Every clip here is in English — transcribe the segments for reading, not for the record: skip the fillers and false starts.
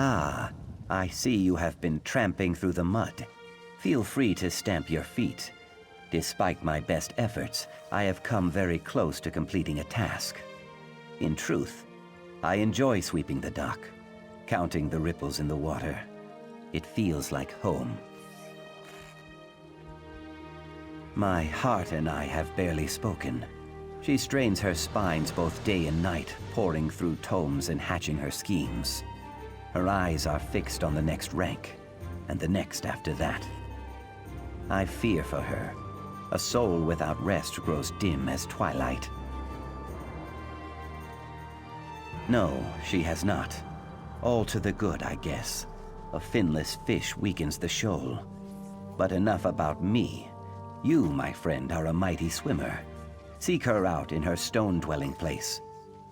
Ah, I see you have been tramping through the mud. Feel free to stamp your feet. Despite my best efforts, I have come very close to completing a task. In truth, I enjoy sweeping the dock, counting the ripples in the water. It feels like home. My heart and I have barely spoken. She strains her spines both day and night, poring through tomes and hatching her schemes. Her eyes are fixed on the next rank, and the next after that. I fear for her. A soul without rest grows dim as twilight. No, she has not. All to the good, I guess. A finless fish weakens the shoal. But enough about me. You, my friend, are a mighty swimmer. Seek her out in her stone-dwelling place.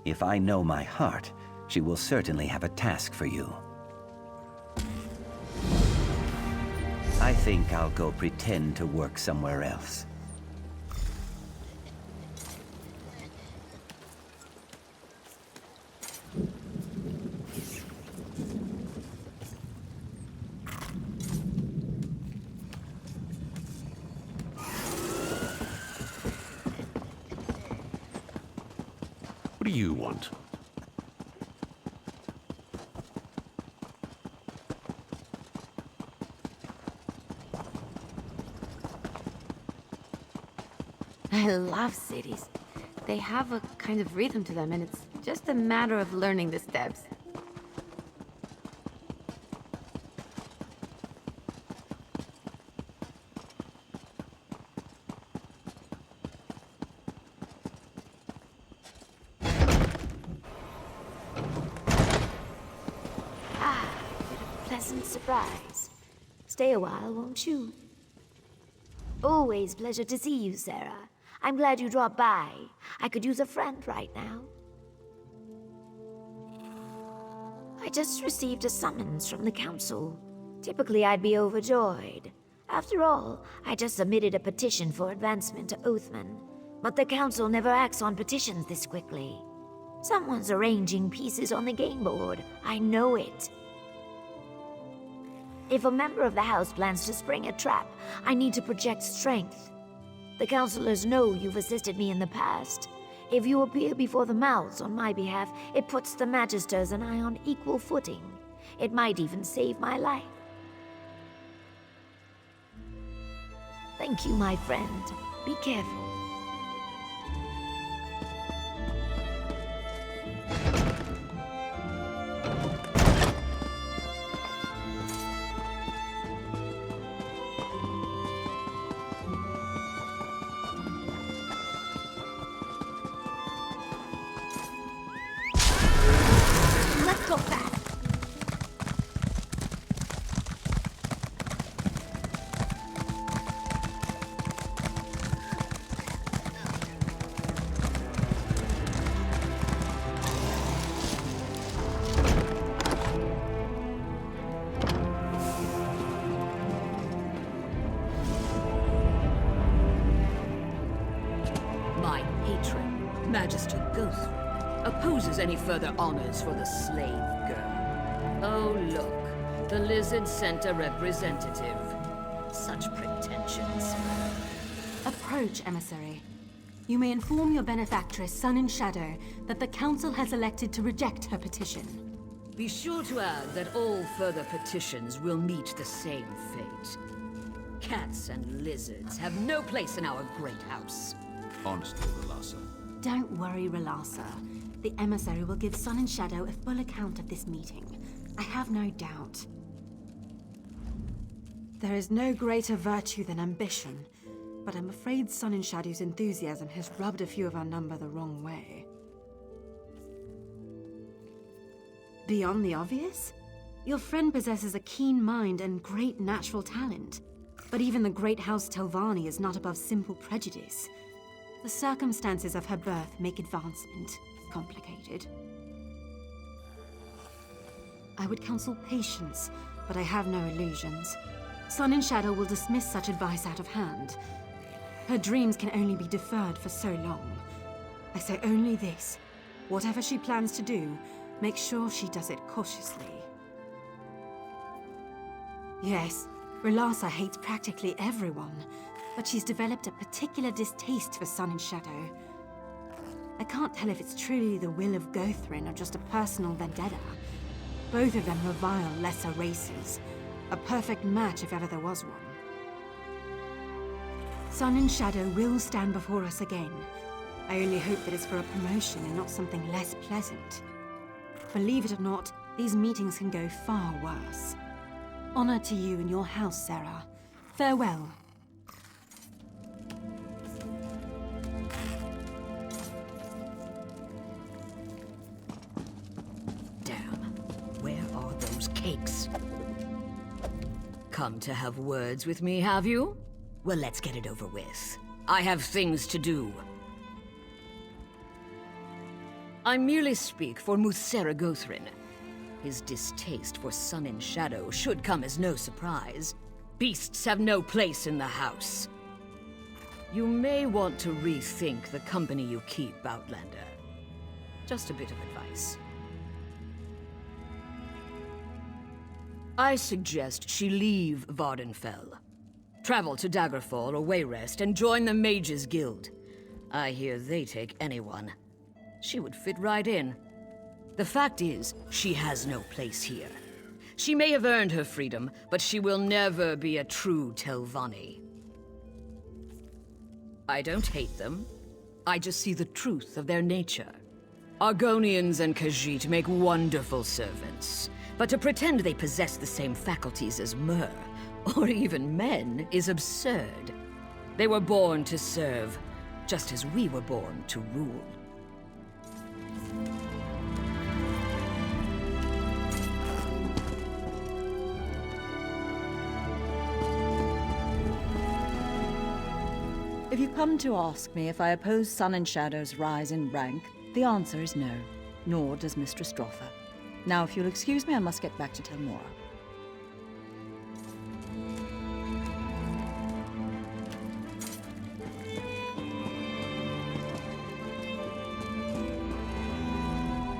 If I know my heart, she will certainly have a task for you. I think I'll go pretend to work somewhere else. What do you want? I love cities. They have a kind of rhythm to them, and it's just a matter of learning the steps. Pleasant surprise. Stay a while, won't you? Always pleasure to see you, Sarah. I'm glad you dropped by. I could use a friend right now. I just received a summons from the council. Typically, I'd be overjoyed. After all, I just submitted a petition for advancement to oathman. But the council never acts on petitions this quickly. Someone's arranging pieces on the game board. I know it. If a member of the house plans to spring a trap, I need to project strength. The counselors know you've assisted me in the past. If you appear before the mouths on my behalf, it puts the Magisters and I on equal footing. It might even save my life. Thank you, my friend. Be careful. Let's go fast! My patron, Magister Ghost, opposes any further honors for the slave girl. Oh, look. The lizard sent a representative. Such pretensions. Approach, emissary. You may inform your benefactress, Sun and Shadow, that the Council has elected to reject her petition. Be sure to add that all further petitions will meet the same fate. Cats and lizards have no place in our great house. Honestly, Relasa. Don't worry, Relasa. The emissary will give Sun and Shadow a full account of this meeting. I have no doubt. There is no greater virtue than ambition, but I'm afraid Sun and Shadow's enthusiasm has rubbed a few of our number the wrong way. Beyond the obvious, your friend possesses a keen mind and great natural talent. But even the Great House Telvanni is not above simple prejudice. The circumstances of her birth make advancement complicated. I would counsel patience, but I have no illusions. Sun and Shadow will dismiss such advice out of hand. Her dreams can only be deferred for so long. I say only this. Whatever she plans to do, make sure she does it cautiously. Yes, Relasa hates practically everyone, but she's developed a particular distaste for Sun and Shadow. I can't tell if it's truly the will of Gothrin or just a personal vendetta. Both of them revile lesser races. A perfect match if ever there was one. Sun and Shadow will stand before us again. I only hope that it's for a promotion and not something less pleasant. Believe it or not, these meetings can go far worse. Honor to you and your house, Sarah. Farewell. Damn. Where are those cakes? Come to have words with me, have you? Well, let's get it over with. I have things to do. I merely speak for Muthsera Gothrin. His distaste for Sun and Shadow should come as no surprise. Beasts have no place in the house. You may want to rethink the company you keep, Outlander. Just a bit of advice. I suggest she leave Vvardenfell. Travel to Daggerfall or Wayrest and join the Mages Guild. I hear they take anyone. She would fit right in. The fact is, she has no place here. She may have earned her freedom, but she will never be a true Telvanni. I don't hate them. I just see the truth of their nature. Argonians and Khajiit make wonderful servants, but to pretend they possess the same faculties as Mer, or even men, is absurd. They were born to serve, just as we were born to rule. If you come to ask me if I oppose Sun and Shadow's rise in rank, the answer is no, nor does Mistress Droffa. Now, if you'll excuse me, I must get back to Telmora.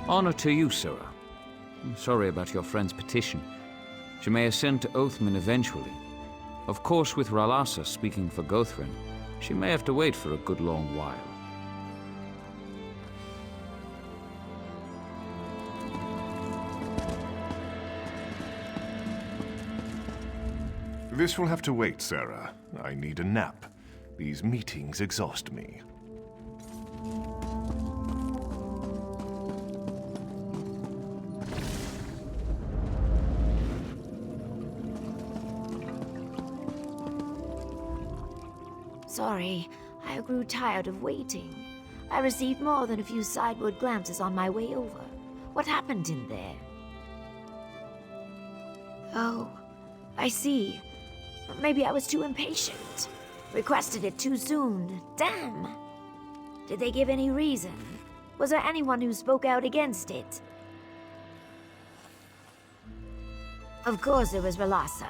Honor to you, Sarah. I'm sorry about your friend's petition. She may ascend to oathman eventually. Of course, with Relasa speaking for Gothrin, she may have to wait for a good long while. This will have to wait, Sarah. I need a nap. These meetings exhaust me. Sorry, I grew tired of waiting. I received more than a few sideward glances on my way over. What happened in there? Oh, I see. Maybe I was too impatient. Requested it too soon. Damn! Did they give any reason? Was there anyone who spoke out against it? Of course it was Relasa.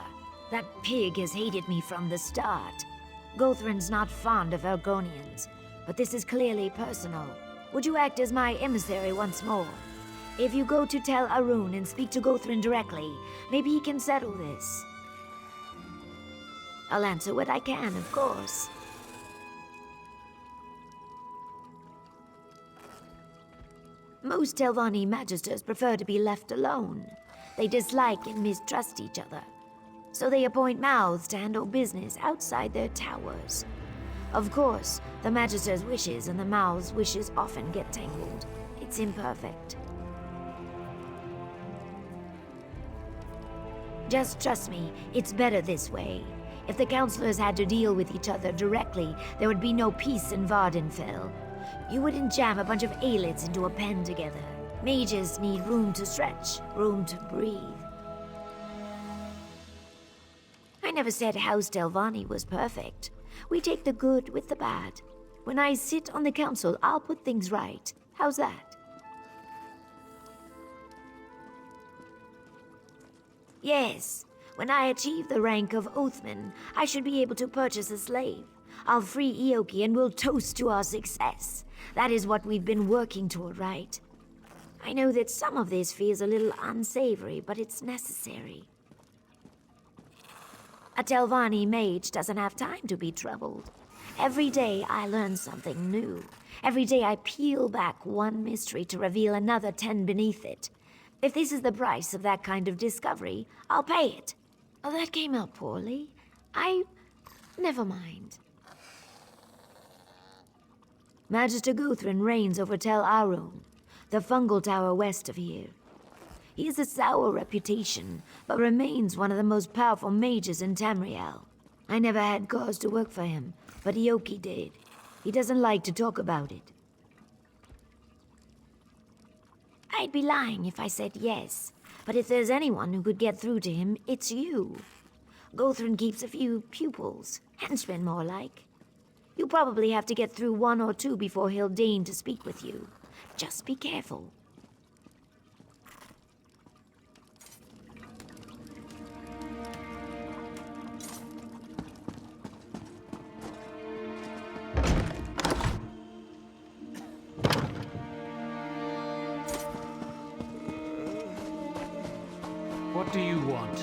That pig has hated me from the start. Gothrin's not fond of Argonians, but this is clearly personal. Would you act as my emissary once more? If you go to Tel Arun and speak to Gothrin directly, maybe he can settle this. I'll answer what I can, of course. Most Telvanni magisters prefer to be left alone. They dislike and mistrust each other. So they appoint mouths to handle business outside their towers. Of course, the Magister's wishes and the mouth's wishes often get tangled. It's imperfect. Just trust me, it's better this way. If the counselors had to deal with each other directly, there would be no peace in Vvardenfell. You wouldn't jam a bunch of aelids into a pen together. Mages need room to stretch, room to breathe. I never said House Telvanni was perfect. We take the good with the bad. When I sit on the council, I'll put things right. How's that? Yes. When I achieve the rank of oathman, I should be able to purchase a slave. I'll free Eoki and we'll toast to our success. That is what we've been working toward, right? I know that some of this feels a little unsavory, but it's necessary. A Telvanni mage doesn't have time to be troubled. Every day I learn something new. Every day I peel back one mystery to reveal another 10 beneath it. If this is the price of that kind of discovery, I'll pay it. Oh, that came out poorly. Never mind. Magister Guthrin reigns over Tel Arun, the fungal tower west of here. He has a sour reputation, but remains one of the most powerful mages in Tamriel. I never had cause to work for him, but Eoki did. He doesn't like to talk about it. I'd be lying if I said yes, but if there's anyone who could get through to him, it's you. Guthrin keeps a few pupils, henchmen more like. You probably have to get through one or two before he'll deign to speak with you. Just be careful. What do you want?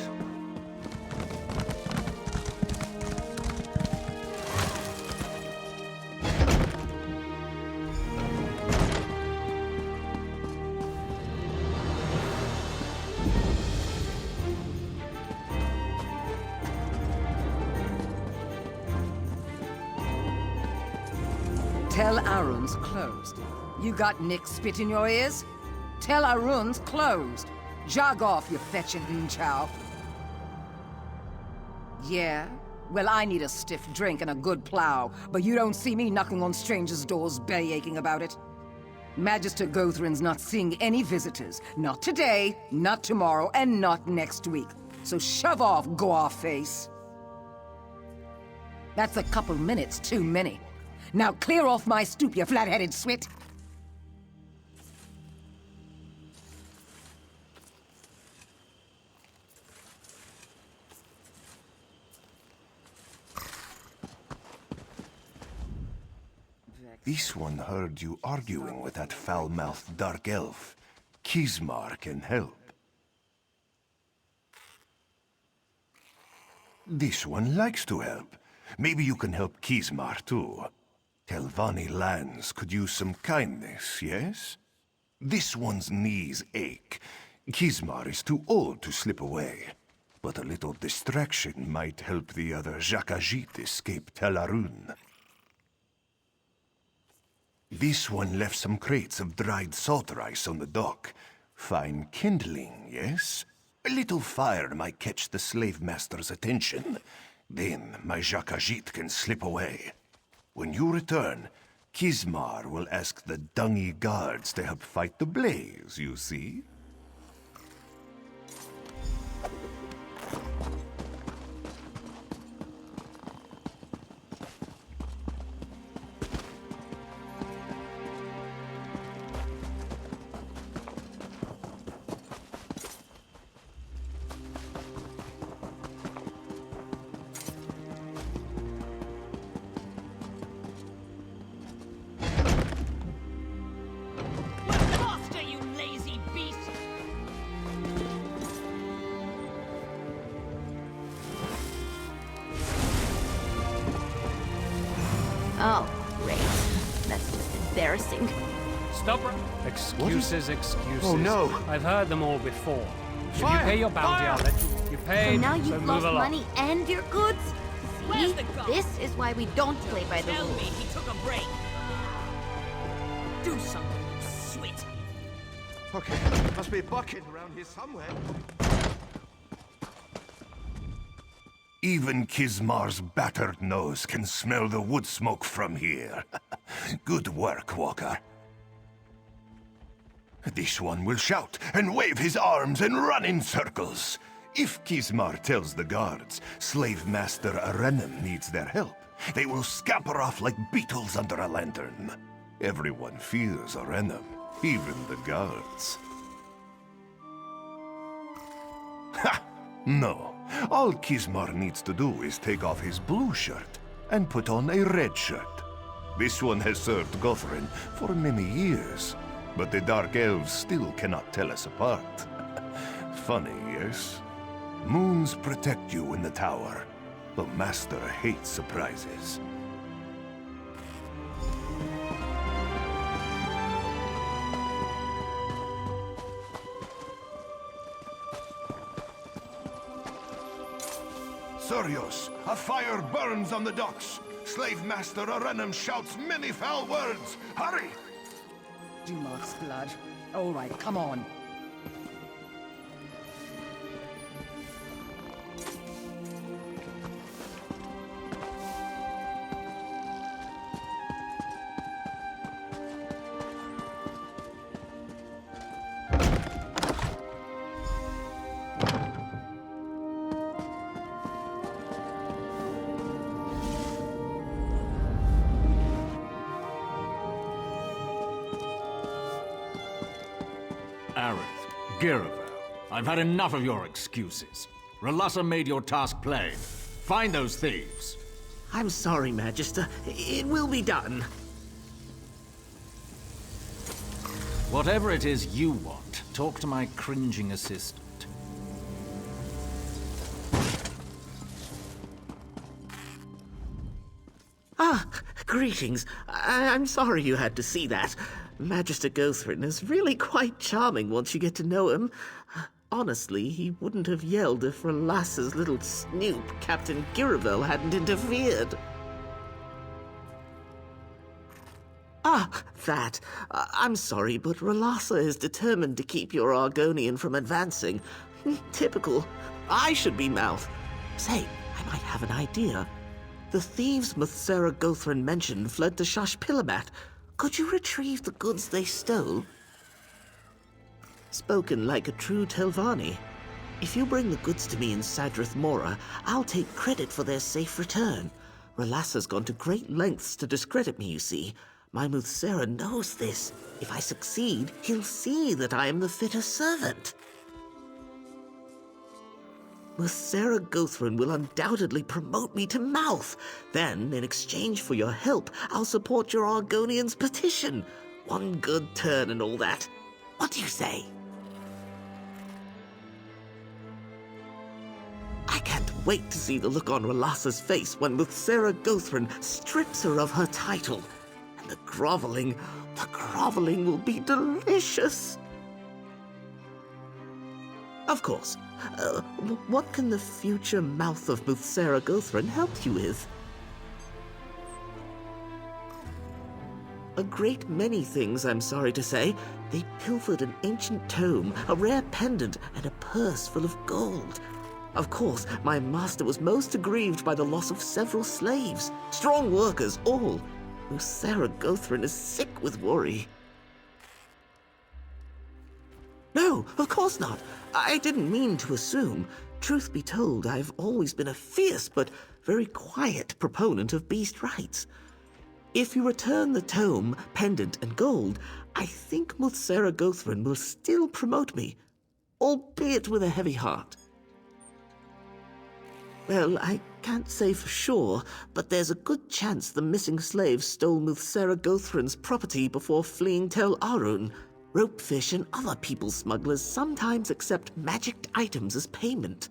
Tel Arun's closed. You got Nick spit in your ears? Tel Arun's closed. Jog off, you fetching chow. Yeah? Well, I need a stiff drink and a good plow, but you don't see me knocking on strangers' doors belly-aching about it. Magister Guthrin's not seeing any visitors. Not today, not tomorrow, and not next week. So shove off, go-off-face. That's a couple minutes too many. Now clear off my stoop, you flat-headed swit. This one heard you arguing with that foul-mouthed dark elf. Kismar can help. This one likes to help. Maybe you can help Kismar too. Telvanni lands could use some kindness, yes? This one's knees ache. Kismar is too old to slip away. But a little distraction might help the other Jakajit escape Tel Arun. This one left some crates of dried salt rice on the dock. Fine kindling, yes? A little fire might catch the slave master's attention. Then my Jakajit can slip away. When you return, Kismar will ask the dungy guards to help fight the blaze, you see? Oh, great. That's just embarrassing. Stop. Excuses, excuses. Oh, no. I've heard them all before. If Fire! you pay your bounty, I'll let you. You So paid, now so you've move lost along. money and your goods? Where's See? the guard? This is why we don't play by the Tell rules. me he took a break. Do something, you swit. Okay, must be a bucket around here somewhere. Even Kismar's battered nose can smell the wood smoke from here. Good work, Walker. This one will shout and wave his arms and run in circles. If Kismar tells the guards Slave Master Arenem needs their help, they will scamper off like beetles under a lantern. Everyone fears Arenem, even the guards. Ha! No. All Kismar needs to do is take off his blue shirt and put on a red shirt. This one has served Guthrin for many years, but the Dark Elves still cannot tell us apart. Funny, yes? Moons protect you in the tower, The master hates surprises. Surios, a fire burns on the docks. Slave Master Arenum shouts many foul words. Hurry! Dumog's blood. All right, come on. Giravel, I've had enough of your excuses. Ralassa made your task plain. Find those thieves. I'm sorry, Magister. It will be done. Whatever it is you want, talk to my cringing assistant. Ah, greetings. I'm sorry you had to see that. Magister Gothrin is really quite charming once you get to know him. Honestly, he wouldn't have yelled if Ralassa's little snoop, Captain Giravel, hadn't interfered. Ah, that. I'm sorry, but Ralassa is determined to keep your Argonian from advancing. Typical. I should be mouth. Say, I might have an idea. The thieves Muthsera Gothrin mentioned fled to Shashpilamat. Could you retrieve the goods they stole? Spoken like a true Telvanni. If you bring the goods to me in Sadrith Mora, I'll take credit for their safe return. Ralassa's gone to great lengths to discredit me, you see. My Muthsera knows this. If I succeed, he'll see that I am the fitter servant. Muthsera Gothrin will undoubtedly promote me to mouth. Then, in exchange for your help, I'll support your Argonian's petition. One good turn and all that. What do you say? I can't wait to see the look on Ralassa's face when Muthsera Gothrin strips her of her title. And the groveling will be delicious. Of course. What can the future mouth of Muthsera Gothrin help you with? A great many things, I'm sorry to say. They pilfered an ancient tome, a rare pendant, and a purse full of gold. Of course, my master was most aggrieved by the loss of several slaves. Strong workers, all. Muthsera Gothrin is sick with worry. No, of course not. I didn't mean to assume. Truth be told, I've always been a fierce but very quiet proponent of beast rights. If you return the tome, pendant, and gold, I think Muthsera Gothrin will still promote me, albeit with a heavy heart. Well, I can't say for sure, but there's a good chance the missing slaves stole Muthsera Gothrin's property before fleeing Tel Arun. Ropefish and other people smugglers sometimes accept magicked items as payment.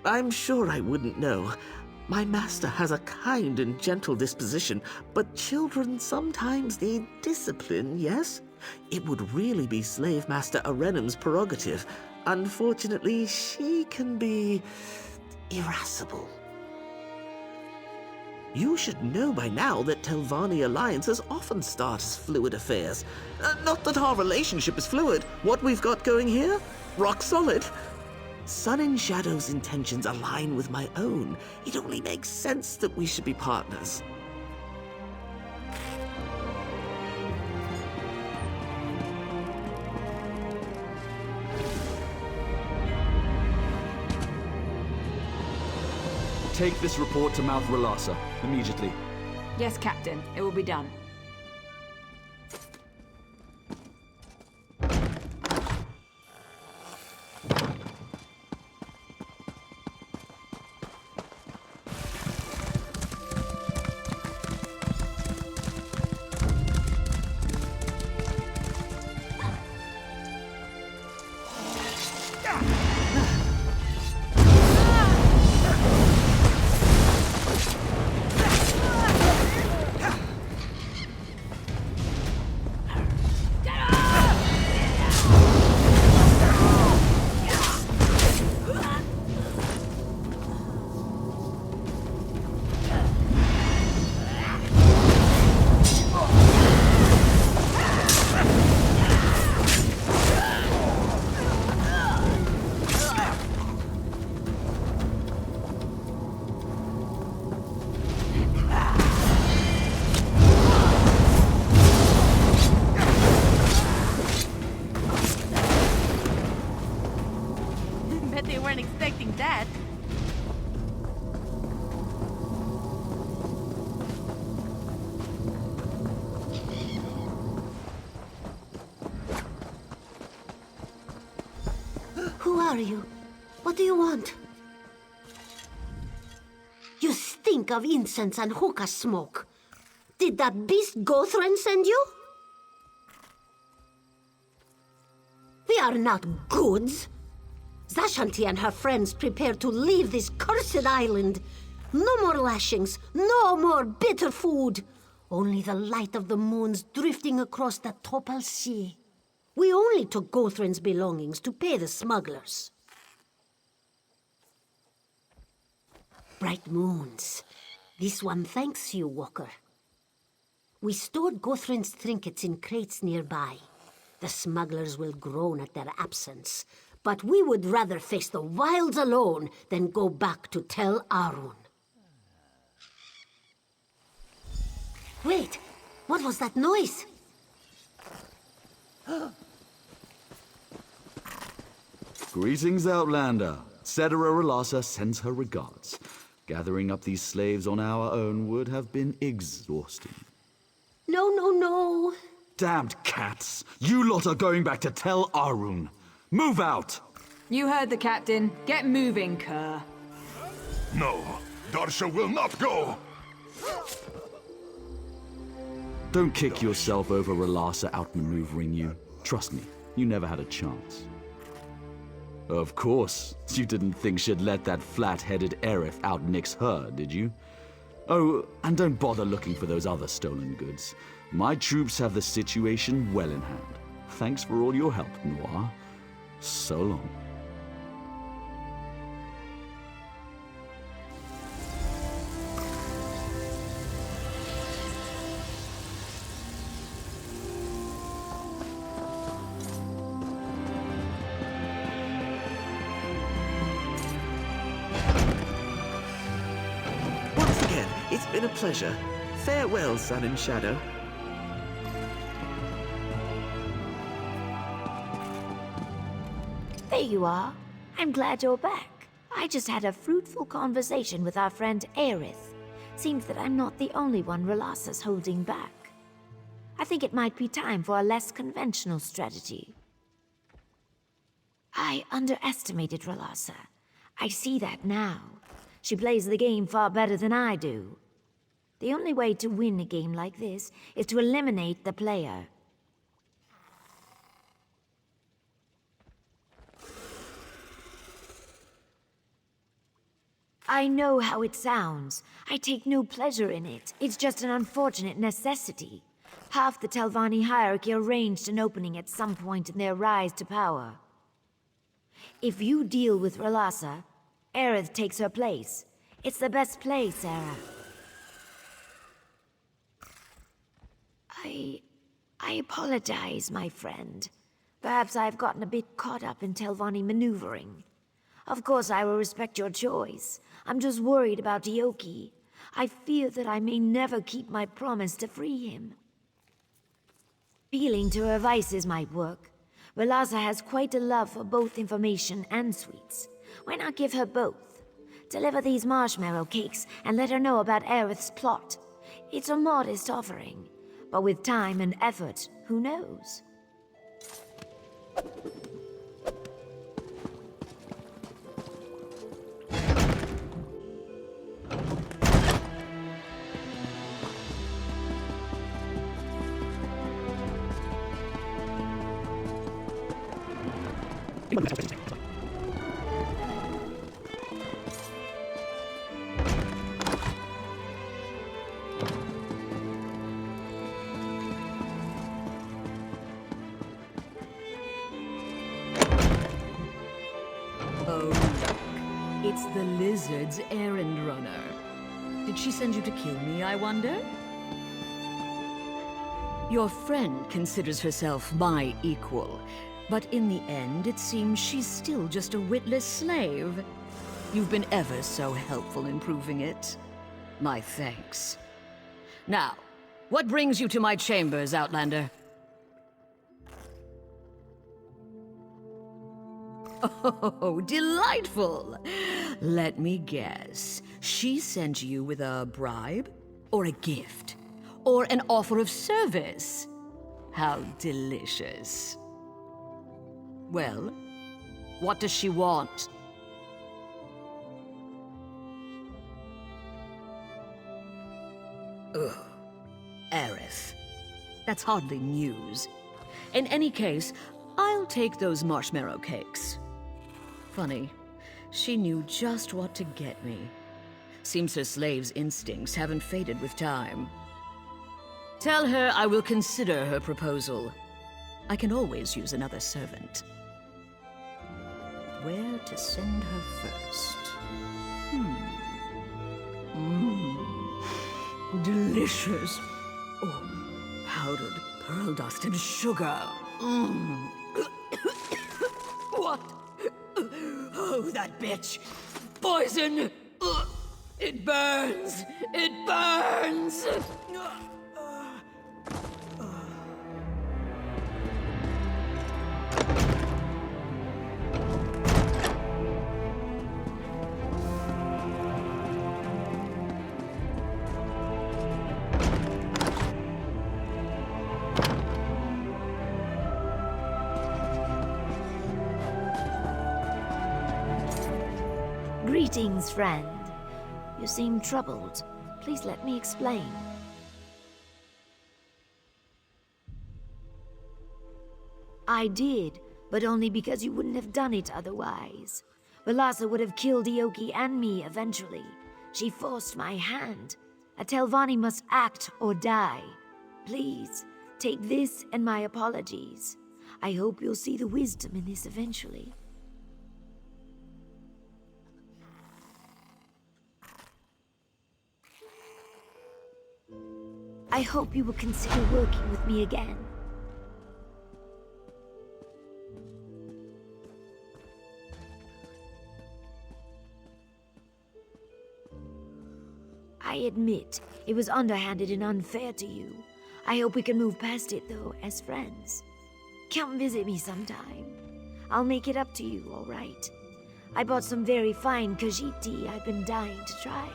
I'm sure I wouldn't know. My master has a kind and gentle disposition, but children sometimes need discipline, yes? It would really be Slave Master Arenum's prerogative. Unfortunately, she can be irascible. You should know by now that Telvanni alliances often start as fluid affairs. Not that our relationship is fluid. What we've got going here? Rock solid. Sun and Shadow's intentions align with my own. It only makes sense that we should be partners. Take this report to Mouth Ralassa immediately. Yes, Captain. It will be done. Bet they weren't expecting that. Who are you? What do you want? You stink of incense and hookah smoke. Did that beast Gothran send you? We are not goods. Zashanti and her friends prepare to leave this cursed island. No more lashings, no more bitter food. Only the light of the moons drifting across the Topal Sea. We only took Gothran's belongings to pay the smugglers. Bright moons. This one thanks you, Walker. We stored Gothran's trinkets in crates nearby. The smugglers will groan at their absence, but we would rather face the wilds alone than go back to Tel Arun. Wait, what was that noise? Greetings, Outlander. Cetera Relassa sends her regards. Gathering up these slaves on our own would have been exhausting. No, no, no. Damned cats! You lot are going back to Tel Arun. Move out! You heard the captain. Get moving, Kerr. No, Darsha will not go! Don't kick yourself over Relassa outmaneuvering you. Trust me, you never had a chance. Of course, you didn't think she'd let that flat-headed Aerith out-nix her, did you? Oh, and don't bother looking for those other stolen goods. My troops have the situation well in hand. Thanks for all your help, Noir. So long. It's been a pleasure. Farewell, Sun and Shadow. There you are. I'm glad you're back. I just had a fruitful conversation with our friend Aerith. Seems that I'm not the only one Relassa's holding back. I think it might be time for a less conventional strategy. I underestimated Relassa. I see that now. She plays the game far better than I do. The only way to win a game like this is to eliminate the player. I know how it sounds. I take no pleasure in it. It's just an unfortunate necessity. Half the Telvanni hierarchy arranged an opening at some point in their rise to power. If you deal with Relassa, Aerith takes her place. It's the best play, Sarah. I apologize, my friend. Perhaps I've gotten a bit caught up in Telvanni maneuvering. Of course, I will respect your choice. I'm just worried about Eoki. I fear that I may never keep my promise to free him. Appealing to her vices might work. Relassa has quite a love for both information and sweets. Why not give her both? Deliver these marshmallow cakes and let her know about Aerith's plot. It's a modest offering, but with time and effort, who knows? Oh, look. It's the lizard's errand runner. Did she send you to kill me, I wonder? Your friend considers herself my equal, but in the end, it seems she's still just a witless slave. You've been ever so helpful in proving it. My thanks. Now, what brings you to my chambers, Outlander? Oh, delightful! Let me guess. She sent you with a bribe? Or a gift? Or an offer of service? How delicious. Well, what does she want? Ugh. Aerith. That's hardly news. In any case, I'll take those marshmallow cakes. Funny, she knew just what to get me. Seems her slave's instincts haven't faded with time. Tell her I will consider her proposal. I can always use another servant. Where to send her first? Delicious. Oh, powdered pearl dust and sugar. What? Oh, that bitch. Poison! It burns! It burns! Greetings, friend. You seem troubled. Please let me explain. I did, but only because you wouldn't have done it otherwise. Rhalasa would have killed Eoki and me eventually. She forced my hand. A Telvanni must act or die. Please, take this and my apologies. I hope you'll see the wisdom in this eventually. I hope you will consider working with me again. I admit, it was underhanded and unfair to you. I hope we can move past it, though, as friends. Come visit me sometime. I'll make it up to you, all right? I bought some very fine Khajiit tea I've been dying to try.